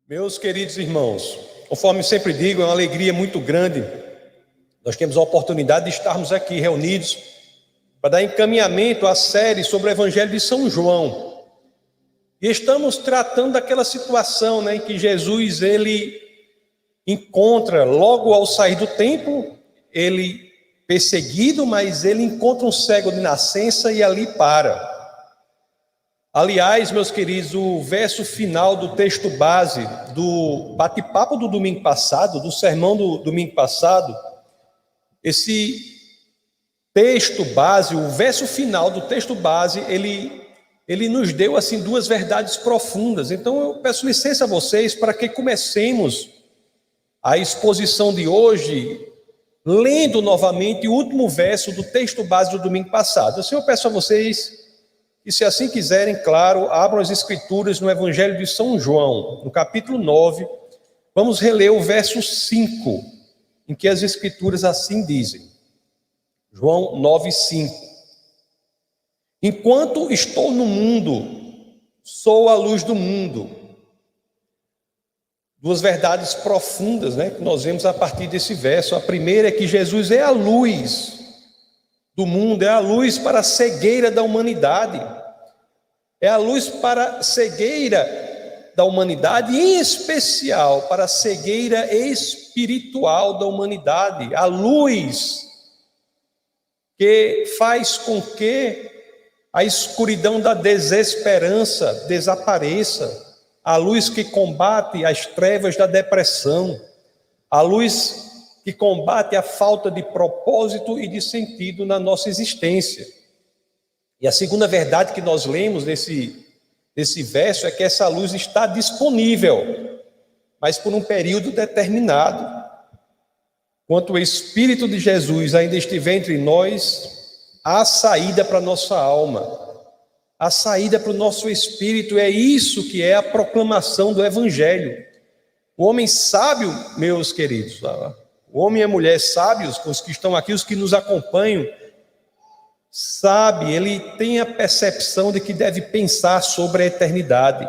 Meus queridos irmãos, conforme sempre digo, é uma alegria muito grande. Nós temos a oportunidade de estarmos aqui reunidos para dar encaminhamento à série sobre o Evangelho de São João. E estamos tratando daquela situação, em que Jesus ele encontra, logo ao sair do templo, ele perseguido, mas ele encontra um cego de nascença e ali para. Aliás, meus queridos, o verso final do texto base do bate-papo do domingo passado, do sermão do domingo passado, esse texto base, o verso final do texto base, ele nos deu assim duas verdades profundas. Então eu peço licença a vocês para que comecemos a exposição de hoje lendo novamente o último verso do texto base do domingo passado. Assim eu peço a vocês que, se assim quiserem, claro, abram as escrituras no Evangelho de São João, no capítulo 9, vamos reler o verso 5, em que as escrituras assim dizem. João 9, 5. Enquanto estou no mundo, sou a luz do mundo. Duas verdades profundas, que nós vemos a partir desse verso. A primeira é que Jesus é a luz do mundo, é a luz para a cegueira da humanidade. É a luz para a cegueira da humanidade, em especial para a cegueira espiritual da humanidade. A luz que faz com que a escuridão da desesperança desapareça. A luz que combate as trevas da depressão. A luz que combate a falta de propósito e de sentido na nossa existência. E a segunda verdade que nós lemos nesse verso é que essa luz está disponível, mas por um período determinado. Enquanto o Espírito de Jesus ainda estiver entre nós, há saída para a nossa alma, há saída para o nosso espírito. É isso que é a proclamação do Evangelho. O homem sábio, meus queridos, o homem e a mulher sábios, os que estão aqui, os que nos acompanham, sabe, ele tem a percepção de que deve pensar sobre a eternidade.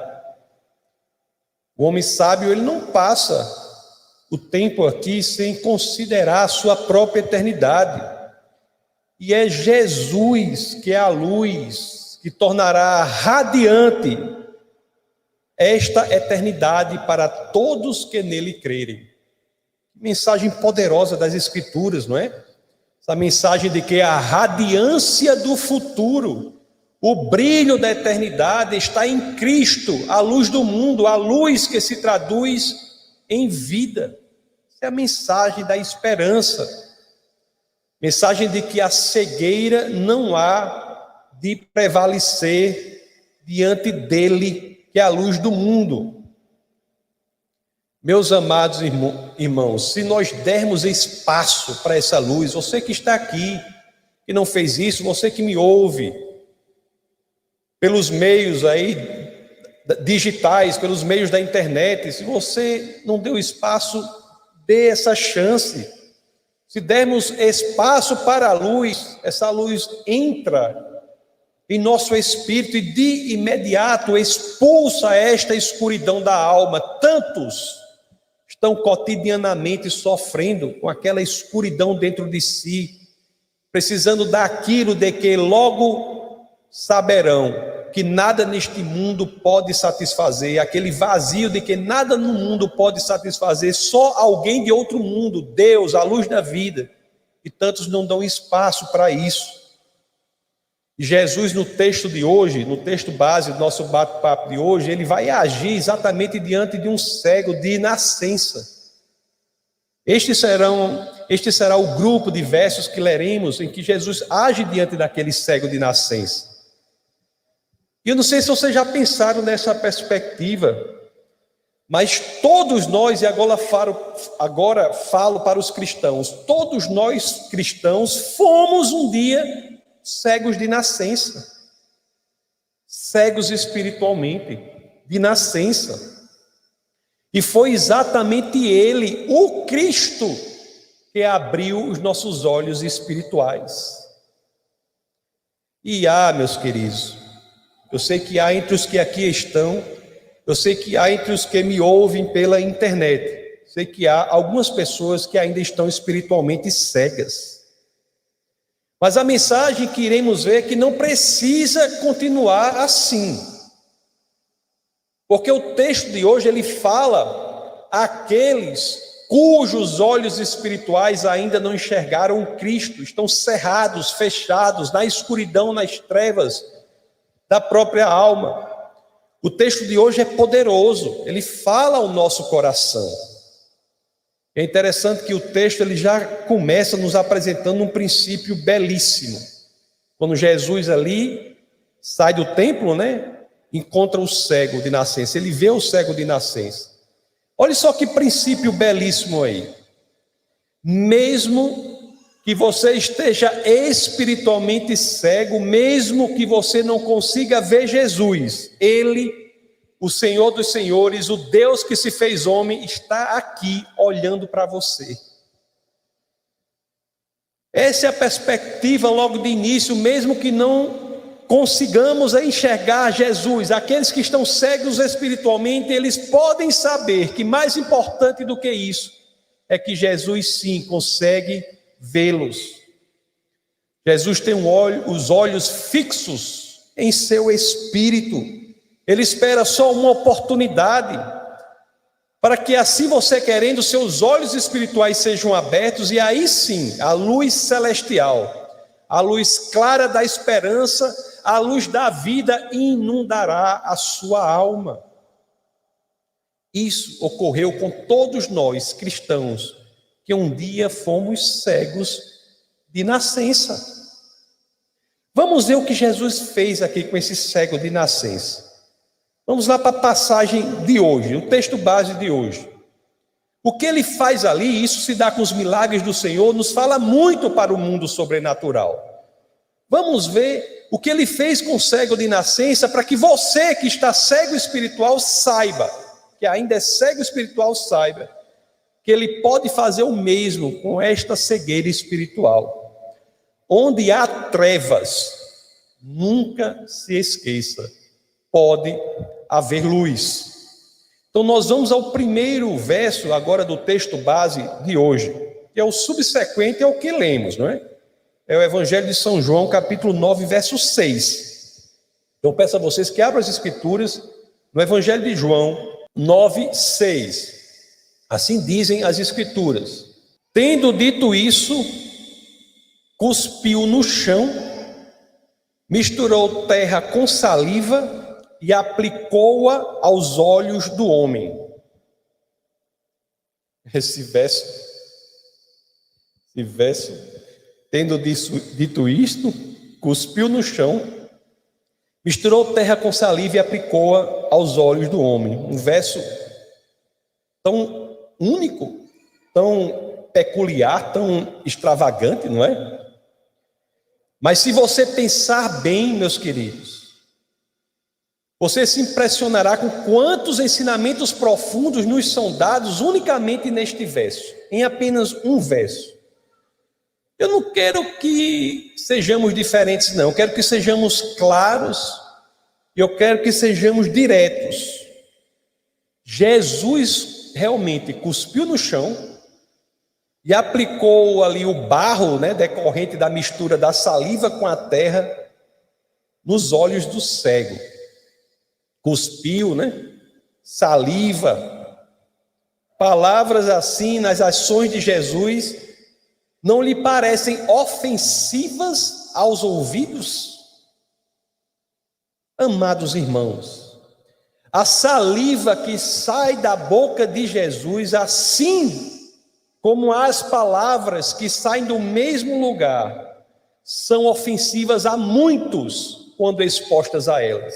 O homem sábio, ele não passa o tempo aqui sem considerar a sua própria eternidade. E é Jesus que é a luz que tornará radiante esta eternidade para todos que nele crerem. Mensagem poderosa das Escrituras, não é? Essa mensagem de que a radiância do futuro, o brilho da eternidade está em Cristo, a luz do mundo, a luz que se traduz em vida. Essa é a mensagem da esperança. Mensagem de que a cegueira não há de prevalecer diante dele, que é a luz do mundo. Meus amados irmãos, se nós dermos espaço para essa luz, você que está aqui, que não fez isso, você que me ouve, pelos meios aí digitais, pelos meios da internet, se você não deu espaço, dê essa chance. Se dermos espaço para a luz, essa luz entra em nosso espírito e de imediato expulsa esta escuridão da alma. Tantos estão cotidianamente sofrendo com aquela escuridão dentro de si, precisando daquilo de que logo saberão que nada neste mundo pode satisfazer, aquele vazio de que nada no mundo pode satisfazer, só alguém de outro mundo, Deus, a luz da vida, e tantos não dão espaço para isso. E Jesus, no texto de hoje, no texto base do nosso bate-papo de hoje, ele vai agir exatamente diante de um cego de nascença. Este será o grupo de versos que leremos em que Jesus age diante daquele cego de nascença. E eu não sei se vocês já pensaram nessa perspectiva, mas todos nós, e agora falo para os cristãos, todos nós cristãos fomos um dia cegos de nascença, cegos espiritualmente, de nascença. E foi exatamente ele, o Cristo, que abriu os nossos olhos espirituais. E meus queridos, eu sei que há entre os que aqui estão Eu sei que há entre os que me ouvem pela internet, sei que há algumas pessoas que ainda estão espiritualmente cegas. Mas a mensagem que iremos ver é que não precisa continuar assim. Porque o texto de hoje, ele fala àqueles cujos olhos espirituais ainda não enxergaram Cristo, estão cerrados, fechados, na escuridão, nas trevas da própria alma. O texto de hoje é poderoso, ele fala ao nosso coração. É interessante que o texto ele já começa nos apresentando um princípio belíssimo. Quando Jesus ali sai do templo, encontra o cego de nascença, ele vê o cego de nascença. Olha só que princípio belíssimo aí. Mesmo que você esteja espiritualmente cego, mesmo que você não consiga ver Jesus, Ele, o Senhor dos Senhores, o Deus que se fez homem, está aqui olhando para você. Essa é a perspectiva logo de início, mesmo que não consigamos enxergar Jesus, aqueles que estão cegos espiritualmente, eles podem saber que mais importante do que isso, é que Jesus sim consegue vê-los. Jesus tem os olhos fixos em seu espírito. Ele espera só uma oportunidade para que assim você querendo, seus olhos espirituais sejam abertos e aí sim, a luz celestial, a luz clara da esperança, a luz da vida inundará a sua alma. Isso ocorreu com todos nós cristãos, que um dia fomos cegos de nascença. Vamos ver o que Jesus fez aqui com esse cego de nascença. Vamos lá para a passagem de hoje, o texto base de hoje. O que ele faz ali, isso se dá com os milagres do Senhor, nos fala muito para o mundo sobrenatural. Vamos ver o que ele fez com o cego de nascença, para que você que está cego espiritual saiba, que ainda é cego espiritual saiba, que ele pode fazer o mesmo com esta cegueira espiritual. Onde há trevas, nunca se esqueça, pode haver luz. Então nós vamos ao primeiro verso agora do texto base de hoje, que é o subsequente ao que lemos, não é? É o Evangelho de São João, capítulo 9, verso 6. Então peço a vocês que abram as escrituras no Evangelho de João 9, 6. Assim dizem as escrituras. Tendo dito isso, cuspiu no chão, misturou terra com saliva e aplicou-a aos olhos do homem. Esse verso, tendo dito isto, cuspiu no chão, misturou terra com saliva e aplicou-a aos olhos do homem. Um verso tão único, tão peculiar, tão extravagante, não é? Mas se você pensar bem, meus queridos, você se impressionará com quantos ensinamentos profundos nos são dados unicamente neste verso, em apenas um verso. Eu não quero que sejamos diferentes, não. Eu quero que sejamos claros e eu quero que sejamos diretos. Jesus realmente cuspiu no chão e aplicou ali o barro, decorrente da mistura da saliva com a terra, nos olhos do cego. Cuspiu, saliva, palavras assim nas ações de Jesus, não lhe parecem ofensivas aos ouvidos? Amados irmãos, a saliva que sai da boca de Jesus, assim como as palavras que saem do mesmo lugar, são ofensivas a muitos quando expostas a elas.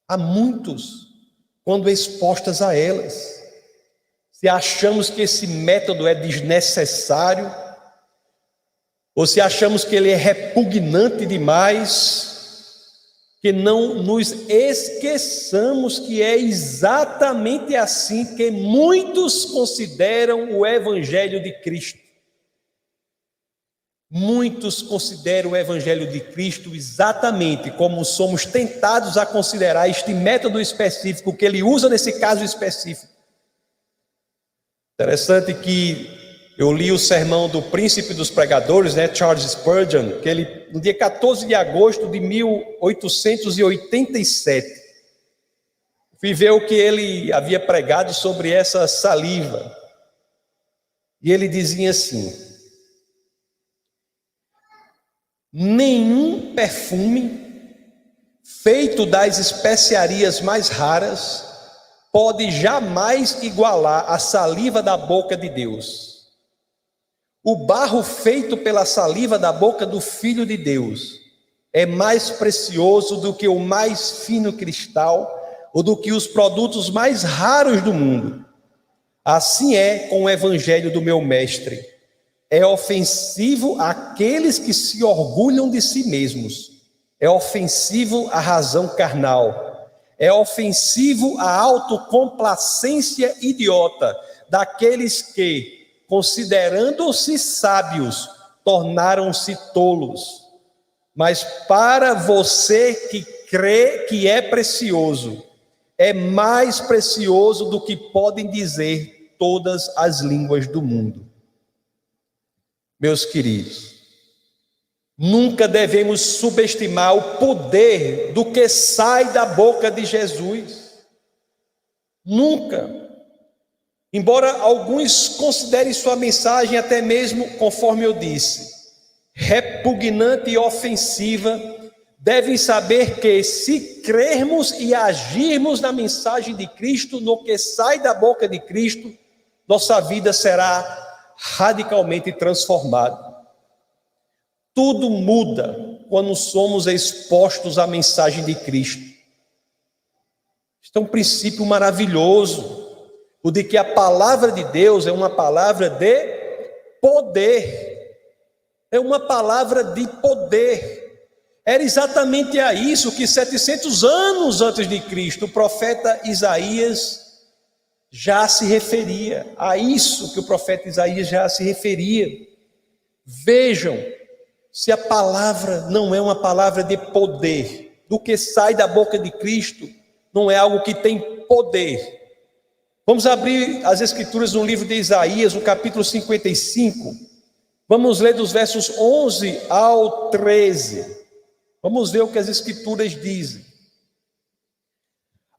A muitos quando expostas a elas. Se achamos que esse método é desnecessário, ou se achamos que ele é repugnante demais, que não nos esqueçamos que é exatamente assim que muitos consideram o Evangelho de Cristo. Muitos consideram o Evangelho de Cristo exatamente como somos tentados a considerar este método específico que ele usa nesse caso específico. Interessante que eu li o sermão do príncipe dos pregadores, Charles Spurgeon, que ele, no dia 14 de agosto de 1887, fui ver o que ele havia pregado sobre essa saliva. E ele dizia assim: nenhum perfume feito das especiarias mais raras pode jamais igualar a saliva da boca de Deus. O barro feito pela saliva da boca do Filho de Deus é mais precioso do que o mais fino cristal ou do que os produtos mais raros do mundo. Assim é com o evangelho do meu mestre. É ofensivo àqueles que se orgulham de si mesmos. É ofensivo à razão carnal. É ofensivo à autocomplacência idiota daqueles que, considerando-se sábios, tornaram-se tolos. Mas para você que crê que é precioso, é mais precioso do que podem dizer todas as línguas do mundo. Meus queridos, nunca devemos subestimar o poder do que sai da boca de Jesus. Nunca. Embora alguns considerem sua mensagem até mesmo, conforme eu disse, repugnante e ofensiva, devem saber que, se crermos e agirmos na mensagem de Cristo, no que sai da boca de Cristo, nossa vida será radicalmente transformada. Tudo muda quando somos expostos à mensagem de Cristo. Este é um princípio maravilhoso, o de que a palavra de Deus é uma palavra de poder. É uma palavra de poder. Era exatamente a isso que 700 anos antes de Cristo, o profeta Isaías já se referia. A isso que o profeta Isaías já se referia. Vejam, se a palavra não é uma palavra de poder, do que sai da boca de Cristo, não é algo que tem poder. Vamos abrir as escrituras no livro de Isaías, no capítulo 55. Vamos ler dos versos 11 ao 13. Vamos ver o que as escrituras dizem.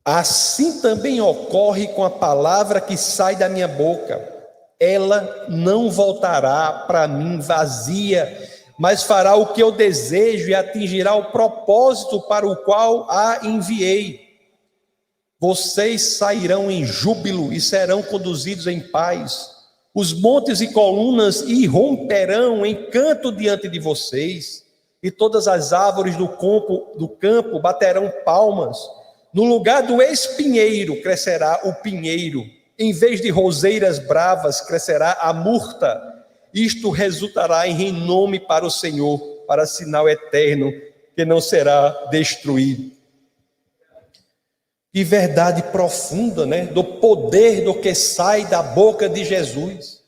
Assim também ocorre com a palavra que sai da minha boca. Ela não voltará para mim vazia, mas fará o que eu desejo e atingirá o propósito para o qual a enviei. Vocês sairão em júbilo e serão conduzidos em paz. Os montes e colunas irromperão em canto diante de vocês, e todas as árvores do campo baterão palmas. No lugar do espinheiro crescerá o pinheiro, em vez de roseiras bravas crescerá a murta. Isto resultará em renome para o Senhor, para sinal eterno que não será destruído. Que verdade profunda, do poder do que sai da boca de Jesus.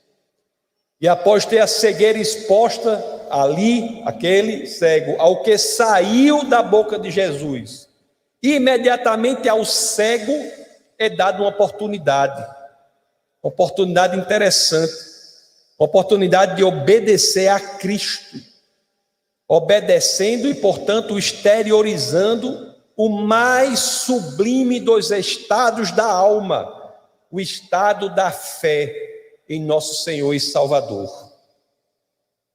E após ter a cegueira exposta ali, aquele cego, ao que saiu da boca de Jesus, imediatamente ao cego é dada uma oportunidade interessante, uma oportunidade de obedecer a Cristo, obedecendo e, portanto, exteriorizando o mais sublime dos estados da alma, o estado da fé em nosso Senhor e Salvador.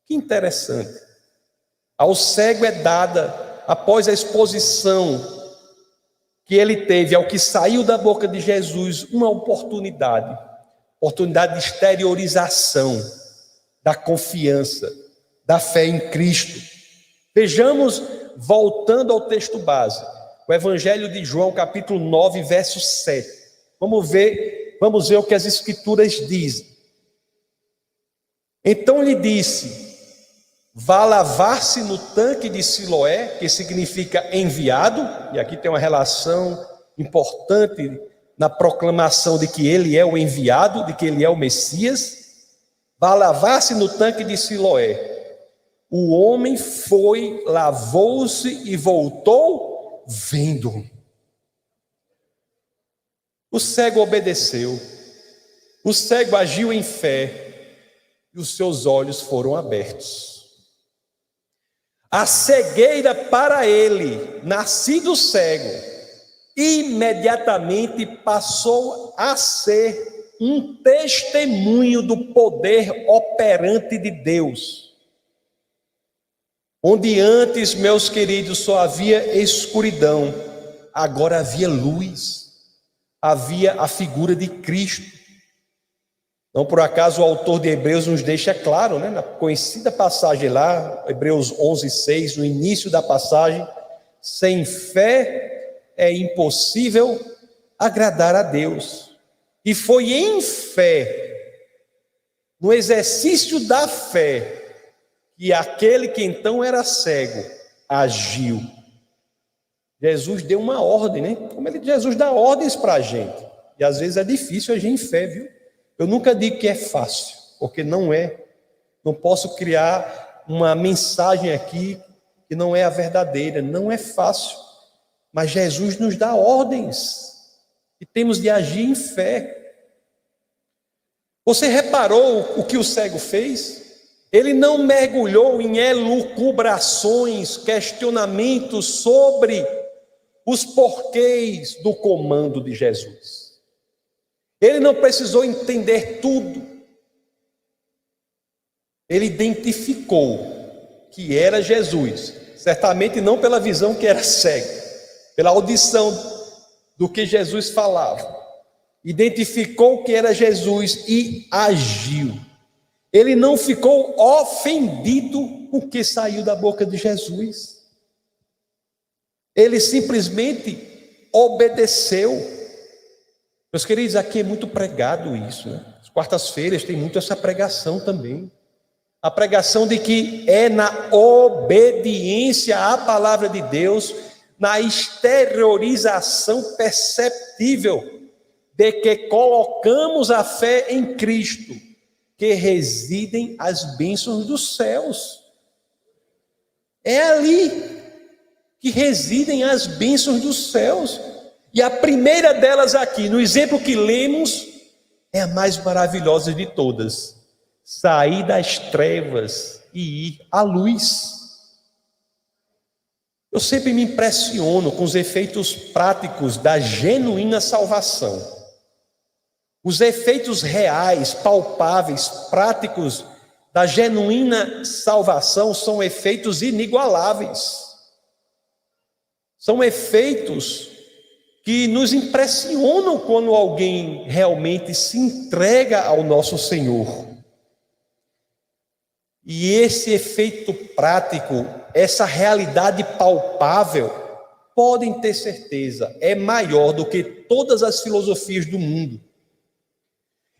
Que interessante. Ao cego é dada, após a exposição que ele teve ao que saiu da boca de Jesus, uma oportunidade de exteriorização da confiança, da fé em Cristo. Vejamos, voltando ao texto base, o Evangelho de João, capítulo 9, verso 7. Vamos ver o que as escrituras dizem. Então lhe disse: vá lavar-se no tanque de Siloé, que significa enviado, e aqui tem uma relação importante na proclamação de que ele é o enviado, de que ele é o Messias. Vá lavar-se no tanque de Siloé. O homem foi, lavou-se e voltou vendo. O cego obedeceu, o cego agiu em fé e os seus olhos foram abertos. A cegueira para ele, nascido cego, imediatamente passou a ser um testemunho do poder operante de Deus. Onde antes, meus queridos, só havia escuridão, agora havia luz, havia a figura de Cristo. Não por acaso o autor de Hebreus nos deixa claro, na conhecida passagem lá, Hebreus 11:6, no início da passagem: sem fé é impossível agradar a Deus. E foi em fé, no exercício da fé, que aquele que então era cego agiu. Jesus deu uma ordem, Como Jesus dá ordens para a gente. E às vezes é difícil agir em fé, viu? Eu nunca digo que é fácil, porque não é. Não posso criar uma mensagem aqui que não é a verdadeira. Não é fácil. Mas Jesus nos dá ordens e temos de agir em fé. Você reparou o que o cego fez? Ele não mergulhou em elucubrações, questionamentos sobre os porquês do comando de Jesus. Ele não precisou entender tudo. Ele identificou que era Jesus, certamente não pela visão que era cego, pela audição do que Jesus falava. Identificou que era Jesus e agiu. Ele não ficou ofendido com o que saiu da boca de Jesus. Ele simplesmente obedeceu. Meus queridos, aqui é muito pregado isso, As quartas-feiras tem muito essa pregação também. A pregação de que é na obediência à palavra de Deus, na exteriorização perceptível de que colocamos a fé em Cristo, que residem as bênçãos dos céus. É ali que residem as bênçãos dos céus. E a primeira delas aqui, no exemplo que lemos, é a mais maravilhosa de todas: sair das trevas e ir à luz. Eu sempre me impressiono com os efeitos práticos da genuína salvação. Os efeitos reais, palpáveis, práticos da genuína salvação são efeitos inigualáveis. São efeitos que nos impressionam quando alguém realmente se entrega ao nosso Senhor. E esse efeito prático, essa realidade palpável, podem ter certeza, é maior do que todas as filosofias do mundo.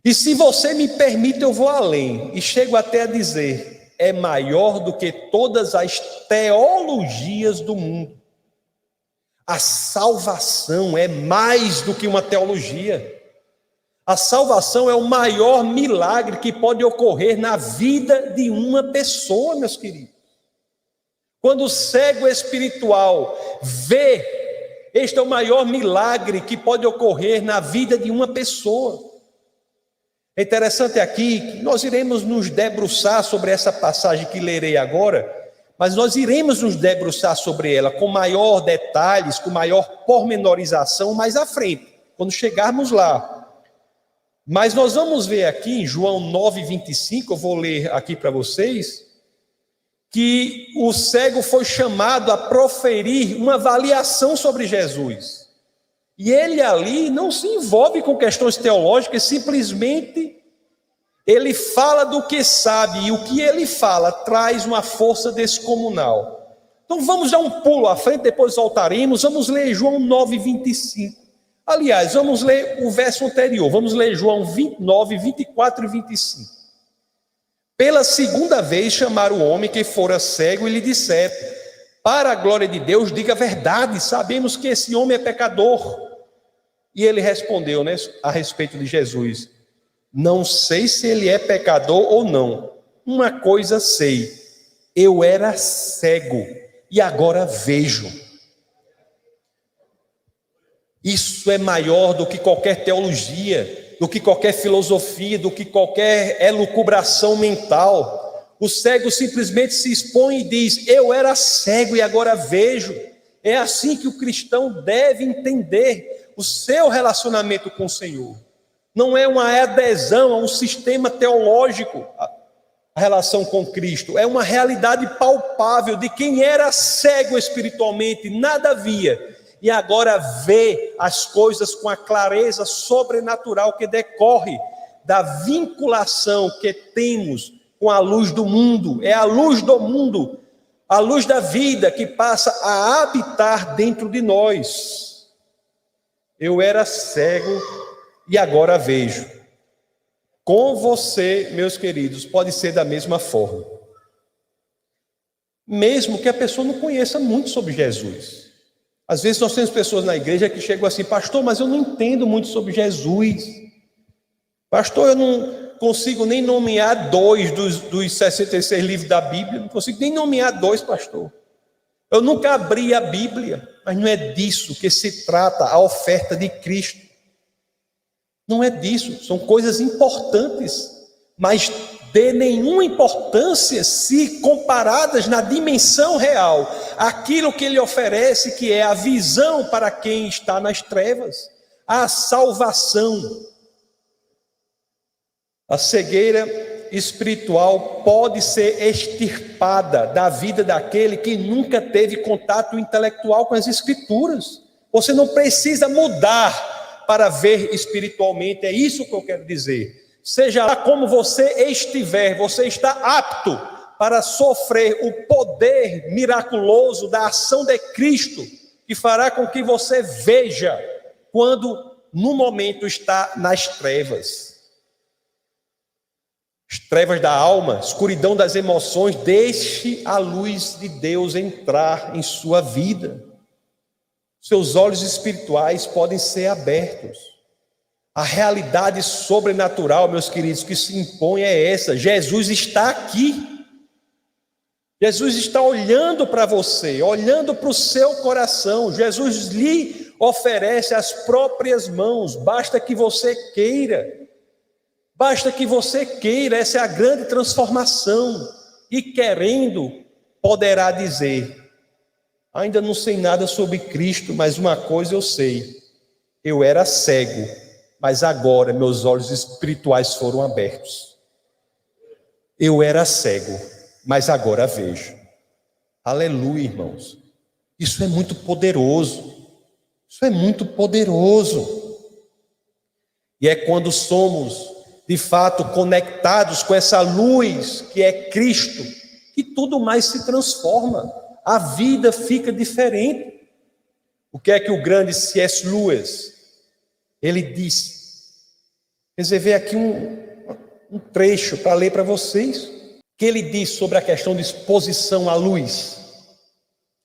E se você me permite, eu vou além, e chego até a dizer, é maior do que todas as teologias do mundo. A salvação é mais do que uma teologia. A salvação é o maior milagre que pode ocorrer na vida de uma pessoa, meus queridos. Quando o cego espiritual vê, este é o maior milagre que pode ocorrer na vida de uma pessoa. É interessante aqui que nós iremos nos debruçar sobre essa passagem que lerei agora, mas nós iremos nos debruçar sobre ela com maior detalhes, com maior pormenorização mais à frente, quando chegarmos lá. Mas nós vamos ver aqui em João 9:25, eu vou ler aqui para vocês, que o cego foi chamado a proferir uma avaliação sobre Jesus. E ele ali não se envolve com questões teológicas, simplesmente ele fala do que sabe, e o que ele fala traz uma força descomunal. Então vamos dar um pulo à frente, depois voltaremos, vamos ler João 9:25. Aliás, vamos ler o verso anterior, vamos ler João 29, 24 e 25. Pela segunda vez chamaram o homem que fora cego e lhe disseram: para a glória de Deus, diga a verdade, sabemos que esse homem é pecador. E ele respondeu, a respeito de Jesus: não sei se ele é pecador ou não. Uma coisa sei, Eu era cego e agora vejo. Isso é maior do que qualquer teologia, do que qualquer filosofia, do que qualquer elucubração mental. O cego simplesmente se expõe e diz: eu era cego e agora vejo. É assim que o cristão deve entender o seu relacionamento com o Senhor. Não é uma adesão a um sistema teológico, a relação com Cristo. É uma realidade palpável de quem era cego espiritualmente, nada via, e agora vê as coisas com a clareza sobrenatural que decorre da vinculação que temos com a luz do mundo. É a luz do mundo, a luz da vida que passa a habitar dentro de nós. Eu era cego e agora vejo. Com você, meus queridos, pode ser da mesma forma. Mesmo que a pessoa não conheça muito sobre Jesus. Às vezes nós temos pessoas na igreja que chegam assim: pastor, mas eu não entendo muito sobre Jesus. Pastor, eu não consigo nem nomear 2 dos 66 livros da Bíblia. Não consigo nem nomear 2, pastor. Eu nunca abri a Bíblia. Mas não é disso que se trata a oferta de Cristo. Não é disso. São coisas importantes, mas de nenhuma importância se comparadas na dimensão real. Aquilo que ele oferece, que é a visão para quem está nas trevas, a salvação. A cegueira espiritual pode ser extirpada da vida daquele que nunca teve contato intelectual com as Escrituras. Você não precisa mudar para ver espiritualmente, é isso que eu quero dizer. Seja lá como você estiver, você está apto para sofrer o poder miraculoso da ação de Cristo, que fará com que você veja quando no momento está nas trevas. As trevas da alma, escuridão das emoções. Deixe a luz de Deus entrar em sua vida. Seus olhos espirituais podem ser abertos. A realidade sobrenatural, meus queridos, que se impõe é essa: Jesus está aqui. Jesus está olhando para você, olhando para o seu coração. Jesus lhe oferece as próprias mãos. Basta que você queira. Basta que você queira. Essa é a grande transformação. E querendo, poderá dizer: ainda não sei nada sobre Cristo, mas uma coisa eu sei: eu era cego, mas agora meus olhos espirituais foram abertos. Eu era cego, mas agora vejo. Aleluia, irmãos. Isso é muito poderoso. Isso é muito poderoso. E é quando somos, de fato, conectados com essa luz que é Cristo, que tudo mais se transforma. A vida fica diferente. O que é que o grande C.S. Lewis, ele disse? Reservei aqui um trecho para ler para vocês, que ele diz sobre a questão de exposição à luz.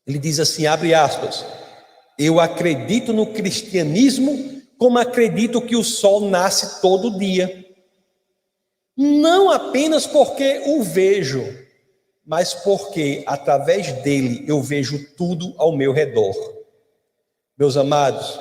Ele diz assim, abre aspas: eu acredito no cristianismo como acredito que o sol nasce todo dia. Não apenas porque o vejo, mas porque através dele eu vejo tudo ao meu redor. Meus amados,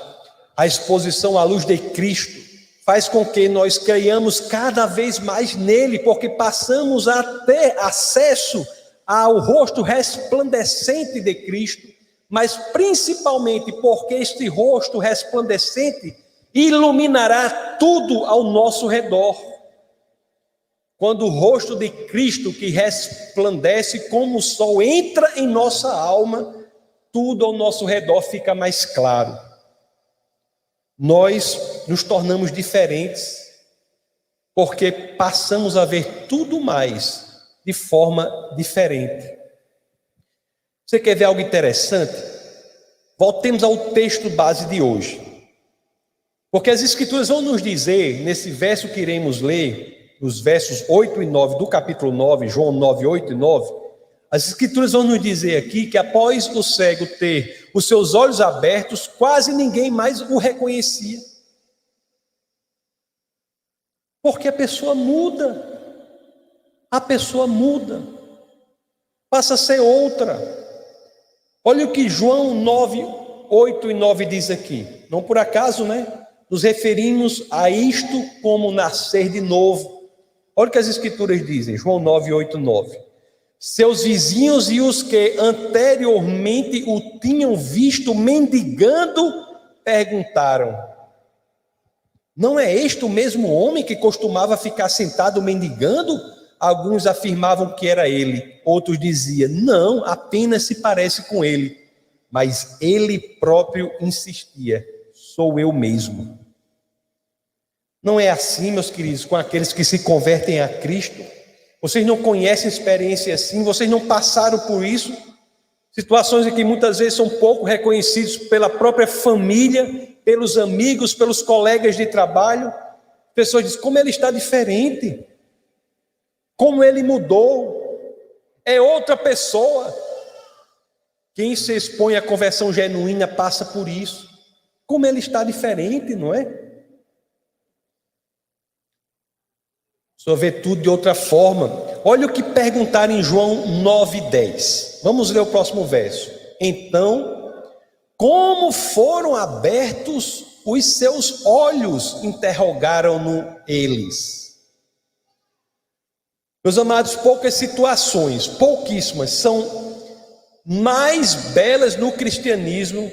a exposição à luz de Cristo faz com que nós creiamos cada vez mais nele, porque passamos a ter acesso ao rosto resplandecente de Cristo, mas principalmente porque este rosto resplandecente iluminará tudo ao nosso redor. Quando o rosto de Cristo, que resplandece como o sol, entra em nossa alma, tudo ao nosso redor fica mais claro. Nós nos tornamos diferentes, porque passamos a ver tudo mais de forma diferente. Você quer ver algo interessante? Voltemos ao texto base de hoje. Porque as Escrituras vão nos dizer, nesse verso que iremos ler, nos versos 8 e 9 do capítulo 9, João 9, 8 e 9, as Escrituras vão nos dizer aqui que após o cego ter os seus olhos abertos, quase ninguém mais o reconhecia. Porque a pessoa muda. A pessoa muda. passa a ser outra. Olha o que João 9, 8 e 9 diz aqui. Não por acaso, nos referimos a isto como nascer de novo. Olha o que as Escrituras dizem, João 9, 8, 9. Seus vizinhos e os que anteriormente o tinham visto mendigando, perguntaram: não é este o mesmo homem que costumava ficar sentado mendigando? Alguns afirmavam que era ele, outros diziam: não, apenas se parece com ele. Mas ele próprio insistia: sou eu mesmo. Não é assim, meus queridos, com aqueles que se convertem a Cristo? Vocês não conhecem experiência assim? Vocês não passaram por isso? Situações em que muitas vezes são pouco reconhecidos pela própria família, pelos amigos, pelos colegas de trabalho. Pessoas dizem: como ele está diferente, como ele mudou, é outra pessoa. Quem se expõe à conversão genuína passa por isso. Como ele está diferente, não é? Só vê tudo de outra forma. Olha o que perguntaram em João 9:10. Vamos ler o próximo verso. Então, como foram abertos os seus olhos? Interrogaram-no eles. Meus amados, poucas situações, pouquíssimas, são mais belas no cristianismo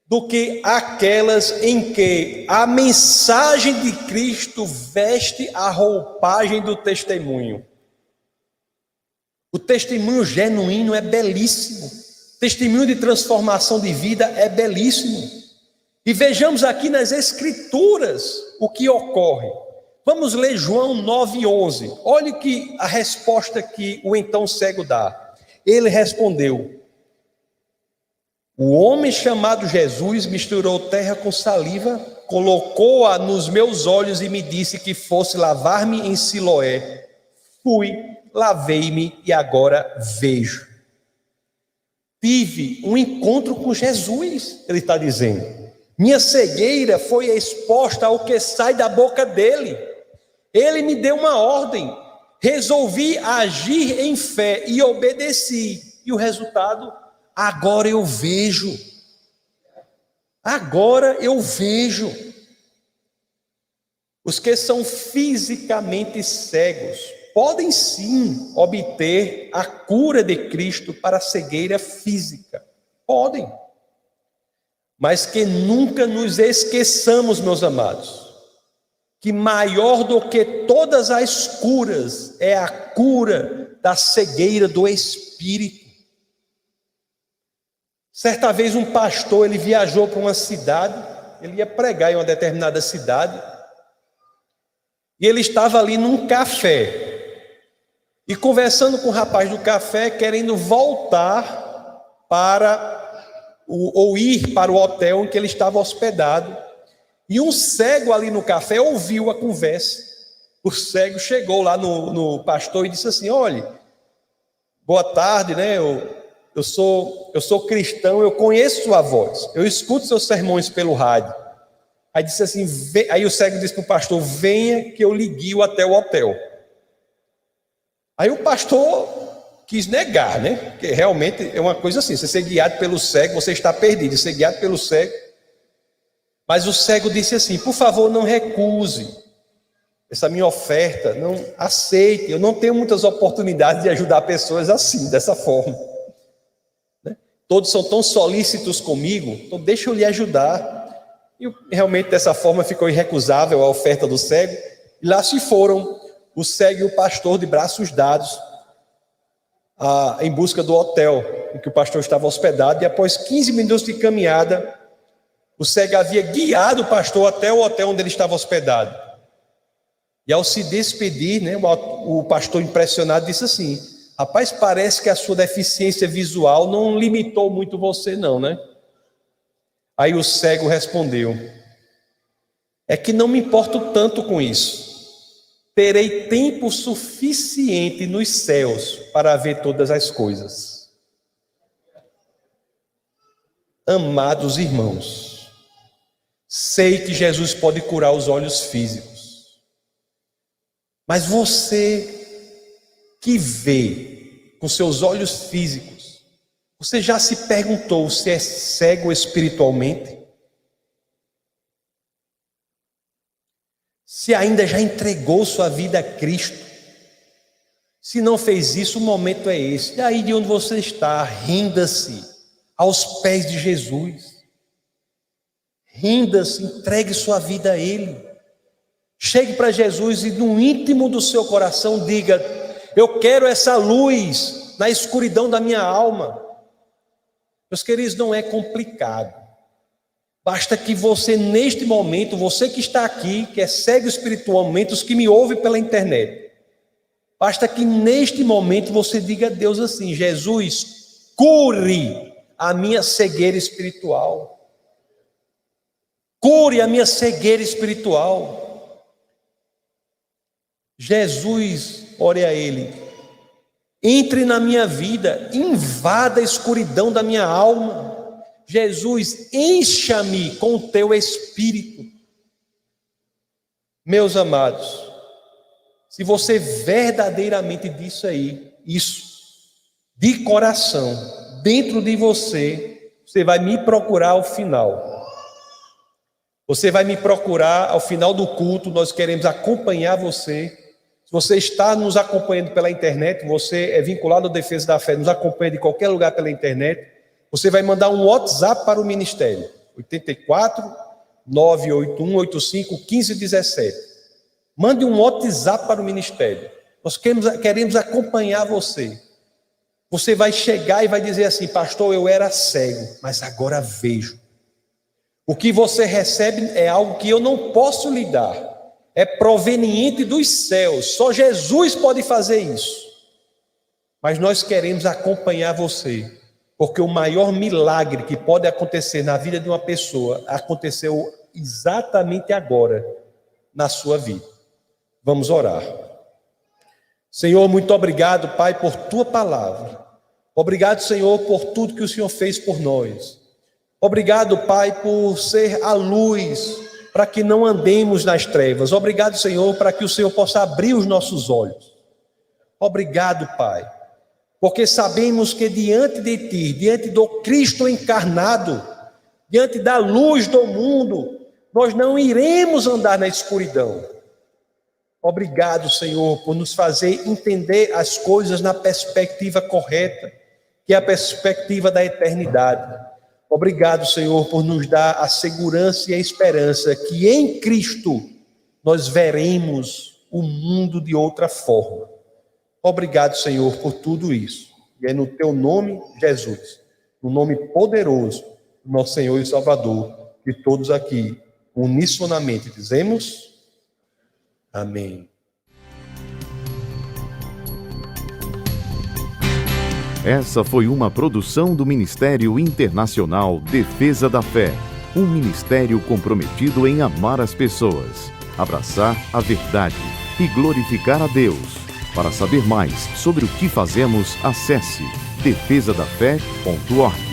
do que aquelas em que a mensagem de Cristo veste a roupagem do testemunho. O testemunho genuíno é belíssimo. O testemunho de transformação de vida é belíssimo. E vejamos aqui nas Escrituras o que ocorre. Vamos ler João 9:11. Olha que a resposta que o então cego dá. Ele respondeu: o homem chamado Jesus misturou terra com saliva, colocou-a nos meus olhos e me disse que fosse lavar-me em Siloé. Fui, lavei-me e agora vejo. Tive um encontro com Jesus, ele está dizendo. Minha cegueira foi exposta ao que sai da boca dele. Ele me deu uma ordem, resolvi agir em fé e obedeci. E o resultado? Agora eu vejo. Agora eu vejo. Os que são fisicamente cegos podem sim obter a cura de Cristo para a cegueira física. Podem. Mas que nunca nos esqueçamos, meus amados, que maior do que todas as curas é a cura da cegueira do espírito. Certa vez um pastor, ele viajou para uma cidade, ele ia pregar em uma determinada cidade, e ele estava ali num café, e conversando com o rapaz do café, querendo voltar ou ir para o hotel em que ele estava hospedado, e um cego ali no café ouviu a conversa. O cego chegou lá no pastor e disse assim: olhe, boa tarde, eu sou cristão, eu conheço sua voz, eu escuto seus sermões pelo rádio. Aí disse assim, aí o cego disse para o pastor: venha que eu lhe guio até o hotel. Aí o pastor quis negar, porque realmente é uma coisa assim, você ser guiado pelo cego, você está perdido, ser guiado pelo cego. Mas o cego disse assim: por favor, não recuse essa minha oferta, não aceite, eu não tenho muitas oportunidades de ajudar pessoas assim, dessa forma. Todos são tão solícitos comigo, então deixa eu lhe ajudar. E realmente dessa forma ficou irrecusável a oferta do cego. E lá se foram o cego e o pastor de braços dados em busca do hotel em que o pastor estava hospedado. E após 15 minutos de caminhada, o cego havia guiado o pastor até o hotel onde ele estava hospedado. E ao se despedir, o pastor impressionado disse assim: rapaz, parece que a sua deficiência visual não limitou muito você não, Aí o cego respondeu: é que não me importo tanto com isso. Terei tempo suficiente nos céus para ver todas as coisas. Amados irmãos, sei que Jesus pode curar os olhos físicos, mas você que vê com seus olhos físicos, você já se perguntou se é cego espiritualmente? Se ainda já entregou sua vida a Cristo? Se não fez isso, o momento é esse. E aí de onde você está, rinda-se aos pés de Jesus. Rinda-se, entregue sua vida a Ele. Chegue para Jesus e no íntimo do seu coração diga: eu quero essa luz na escuridão da minha alma. Meus queridos, não é complicado. Basta que você, neste momento, você que está aqui, que é cego espiritualmente, os que me ouvem pela internet, basta que neste momento você diga a Deus assim: Jesus, cure a minha cegueira espiritual. Cure a minha cegueira espiritual. Jesus, ore a Ele. Entre na minha vida, invada a escuridão da minha alma. Jesus, encha-me com o teu Espírito. Meus amados, se você verdadeiramente disse aí, isso, de coração, dentro de você, você vai me procurar ao final. Você vai me procurar ao final do culto, nós queremos acompanhar você. Se você está nos acompanhando pela internet, você é vinculado à Defesa da Fé, nos acompanha de qualquer lugar pela internet, você vai mandar um WhatsApp para o ministério, 84 981 85 1517. Mande um WhatsApp para o ministério. Nós queremos acompanhar você. Você vai chegar e vai dizer assim: pastor, eu era cego, mas agora vejo. O que você recebe é algo que eu não posso lhe dar. É proveniente dos céus. Só Jesus pode fazer isso. Mas nós queremos acompanhar você. Porque o maior milagre que pode acontecer na vida de uma pessoa aconteceu exatamente agora na sua vida. Vamos orar. Senhor, muito obrigado, Pai, por tua palavra. Obrigado, Senhor, por tudo que o Senhor fez por nós. Obrigado, Pai, por ser a luz para que não andemos nas trevas. Obrigado, Senhor, para que o Senhor possa abrir os nossos olhos. Obrigado, Pai, porque sabemos que diante de Ti, diante do Cristo encarnado, diante da luz do mundo, nós não iremos andar na escuridão. Obrigado, Senhor, por nos fazer entender as coisas na perspectiva correta, que é a perspectiva da eternidade. Obrigado, Senhor, por nos dar a segurança e a esperança que em Cristo nós veremos o mundo de outra forma. Obrigado, Senhor, por tudo isso. E é no teu nome, Jesus, no nome poderoso do nosso Senhor e Salvador, que todos aqui unissonamente dizemos amém. Essa foi uma produção do Ministério Internacional Defesa da Fé, um ministério comprometido em amar as pessoas, abraçar a verdade e glorificar a Deus. Para saber mais sobre o que fazemos, acesse defesadafé.org.